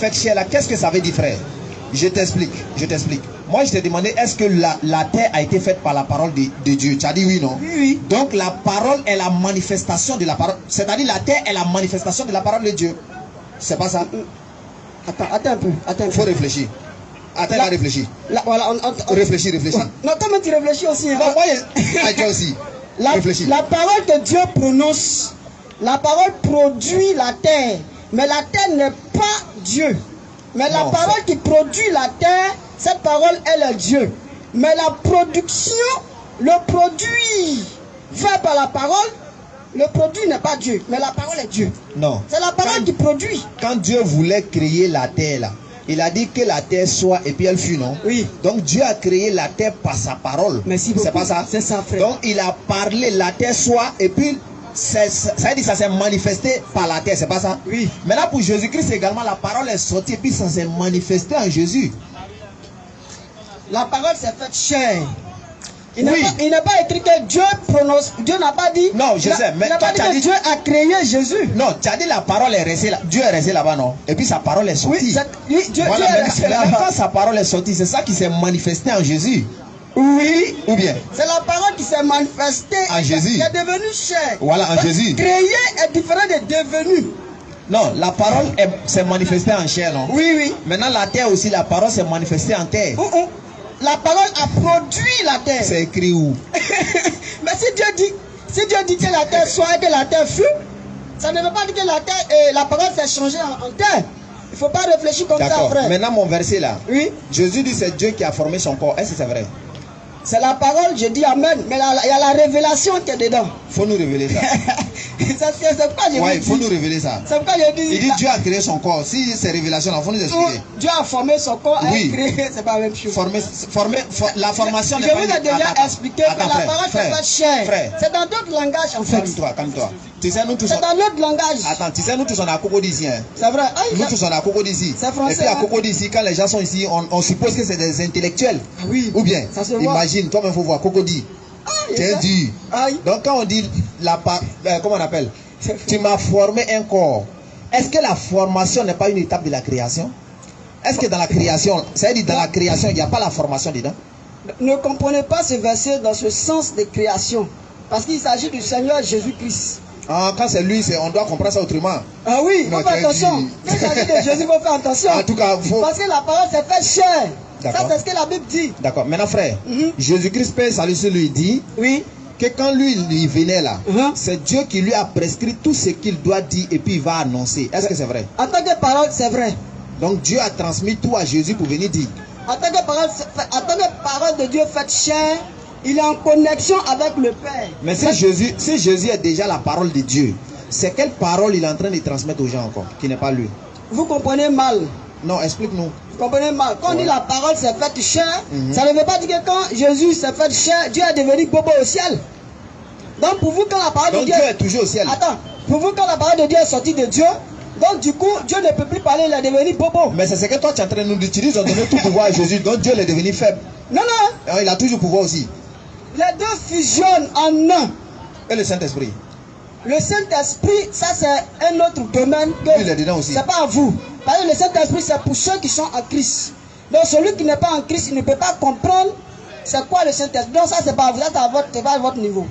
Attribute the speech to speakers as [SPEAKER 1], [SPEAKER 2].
[SPEAKER 1] faite chair là, qu'est-ce que ça veut dire, frère? Je t'explique. Moi, je t'ai demandé, est-ce que la terre a été faite par la parole de Dieu? Tu as dit oui, non?
[SPEAKER 2] Oui.
[SPEAKER 1] Donc, la parole est la manifestation de la parole. C'est-à-dire, la terre est la manifestation de la parole de Dieu. C'est pas ça?
[SPEAKER 2] Attends un peu.
[SPEAKER 1] Il faut réfléchir. Attends, va réfléchir.
[SPEAKER 2] Voilà,
[SPEAKER 1] Réfléchis.
[SPEAKER 2] Non, toi-même, tu réfléchis aussi. Hein?
[SPEAKER 1] Non, moi, toi aussi. Réfléchis.
[SPEAKER 2] La parole que Dieu prononce, la parole produit la terre. Mais la terre n'est pas Dieu. Mais la parole qui produit la terre, cette parole, elle est Dieu. Mais la production, le produit fait par la parole, le produit n'est pas Dieu. Mais la parole est Dieu.
[SPEAKER 1] Non.
[SPEAKER 2] C'est la parole qui produit.
[SPEAKER 1] Quand Dieu voulait créer la terre, là, il a dit que la terre soit et puis elle fut, non?
[SPEAKER 2] Oui.
[SPEAKER 1] Donc Dieu a créé la terre par sa parole.
[SPEAKER 2] Merci beaucoup.
[SPEAKER 1] C'est pas ça?
[SPEAKER 2] C'est ça, frère.
[SPEAKER 1] Donc il a parlé, la terre soit et puis ça veut dire ça s'est manifesté par la terre, c'est pas ça?
[SPEAKER 2] Oui.
[SPEAKER 1] Maintenant pour Jésus-Christ également, la parole est sortie et puis ça s'est manifesté en Jésus.
[SPEAKER 2] La parole s'est faite chair. Il n'est pas écrit que Dieu prononce. Dieu n'a pas dit.
[SPEAKER 1] Non, je sais, mais
[SPEAKER 2] il n'a pas dit que Dieu a créé Jésus.
[SPEAKER 1] Non, tu as dit la parole est restée là. Dieu est resté là-bas, non? Et puis sa parole est sortie.
[SPEAKER 2] Oui, Dieu est resté là-bas.
[SPEAKER 1] Quand sa parole est sortie, c'est ça qui s'est manifesté en Jésus.
[SPEAKER 2] Oui.
[SPEAKER 1] Ou bien?
[SPEAKER 2] C'est la parole qui s'est manifestée
[SPEAKER 1] en Jésus.
[SPEAKER 2] Qui est devenue chair.
[SPEAKER 1] Voilà, en Jésus.
[SPEAKER 2] Créer est différent de devenu.
[SPEAKER 1] Non, la parole s'est manifestée en chair, non?
[SPEAKER 2] Oui.
[SPEAKER 1] Maintenant, la terre aussi, la parole s'est manifestée en terre.
[SPEAKER 2] La parole a produit la terre.
[SPEAKER 1] C'est écrit où?
[SPEAKER 2] Mais si Dieu dit que la terre soit et que la terre fut, ça ne veut pas dire que la terre et la parole s'est changée en terre. Il ne faut pas réfléchir comme ça, frère.
[SPEAKER 1] Maintenant, mon verset là.
[SPEAKER 2] Oui.
[SPEAKER 1] Jésus dit c'est Dieu qui a formé son corps. Est-ce que c'est vrai?
[SPEAKER 2] C'est la parole, je dis amen. Mais il y a la révélation qui est dedans.
[SPEAKER 1] Il faut nous révéler ça.
[SPEAKER 2] C'est pourquoi je dis.
[SPEAKER 1] Il faut nous révéler ça.
[SPEAKER 2] C'est pourquoi je dis.
[SPEAKER 1] Il dit Dieu a créé son corps. Si c'est révélation, il faut nous expliquer.
[SPEAKER 2] Dieu a formé son corps et créé, c'est pas la même chose.
[SPEAKER 1] La formation n'est pas.
[SPEAKER 2] Je vous ai déjà expliqué que la parole n'est pas chère. C'est dans d'autres langages en fait.
[SPEAKER 1] Calme-toi. Tu sais, nous tous.
[SPEAKER 2] C'est dans l'autre langage.
[SPEAKER 1] Attends, tu sais, nous tous on a Coco d'ici. Hein.
[SPEAKER 2] C'est vrai.
[SPEAKER 1] Nous tous on a Coco d'ici.
[SPEAKER 2] C'est français.
[SPEAKER 1] Et puis à Coco d'ici, quand les gens sont ici, on suppose que c'est des intellectuels.
[SPEAKER 2] Oui.
[SPEAKER 1] Ou bien,
[SPEAKER 2] ça se voit.
[SPEAKER 1] Imagine, toi-même, il faut voir Coco dit. C'est dur. Donc quand on dit comment on appelle? Tu m'as formé un corps. Est-ce que la formation n'est pas une étape de la création? Est-ce que dans la création, c'est-à-dire dans la création, il n'y a pas la formation dedans?
[SPEAKER 2] Ne comprenez pas ce verset dans ce sens de création. Parce qu'il s'agit du Seigneur Jésus-Christ.
[SPEAKER 1] Quand c'est lui, on doit comprendre ça autrement.
[SPEAKER 2] Ah oui, il faut faire attention. Quand il s'agit de Jésus, il faut faire attention.
[SPEAKER 1] En tout cas,
[SPEAKER 2] parce que la parole s'est faite chair. Ça, c'est ce que la Bible dit. D'accord.
[SPEAKER 1] Maintenant, frère, Jésus-Christ, Père, salut sur lui, dit que quand lui venait là, c'est Dieu qui lui a prescrit tout ce qu'il doit dire et puis il va annoncer. Est-ce que c'est vrai?
[SPEAKER 2] En tant que parole, c'est vrai.
[SPEAKER 1] Donc Dieu a transmis tout à Jésus pour venir dire.
[SPEAKER 2] En tant que parole de Dieu faite chair, il est en connexion avec le Père.
[SPEAKER 1] Mais si Jésus est déjà la parole de Dieu, c'est quelle parole il est en train de transmettre aux gens encore, qui n'est pas lui?
[SPEAKER 2] Vous comprenez mal.
[SPEAKER 1] Non, explique-nous.
[SPEAKER 2] Vous comprenez mal. Quand on dit la parole s'est faite chair, ça ne veut pas dire que quand Jésus s'est fait chair, Dieu est devenu bobo au ciel. Donc pour vous, quand la parole de Dieu...
[SPEAKER 1] Dieu est toujours au ciel.
[SPEAKER 2] Attends, pour vous, quand la parole de Dieu est sortie de Dieu, donc du coup, Dieu ne peut plus parler, il est devenu bobo.
[SPEAKER 1] Mais c'est ce que toi tu es en train de nous dire. Tu dis qu'ils ont donné tout pouvoir à Jésus, donc Dieu est devenu faible.
[SPEAKER 2] Non.
[SPEAKER 1] Il a toujours pouvoir aussi.
[SPEAKER 2] Les deux fusionnent en un.
[SPEAKER 1] Et le Saint-Esprit?
[SPEAKER 2] Le Saint-Esprit, ça c'est un autre domaine.
[SPEAKER 1] Il est dedans aussi.
[SPEAKER 2] C'est pas à vous. Parce que le Saint-Esprit, c'est pour ceux qui sont en Christ. Donc celui qui n'est pas en Christ, il ne peut pas comprendre c'est quoi le Saint-Esprit. Donc ça, c'est pas à vous, ça c'est à votre niveau.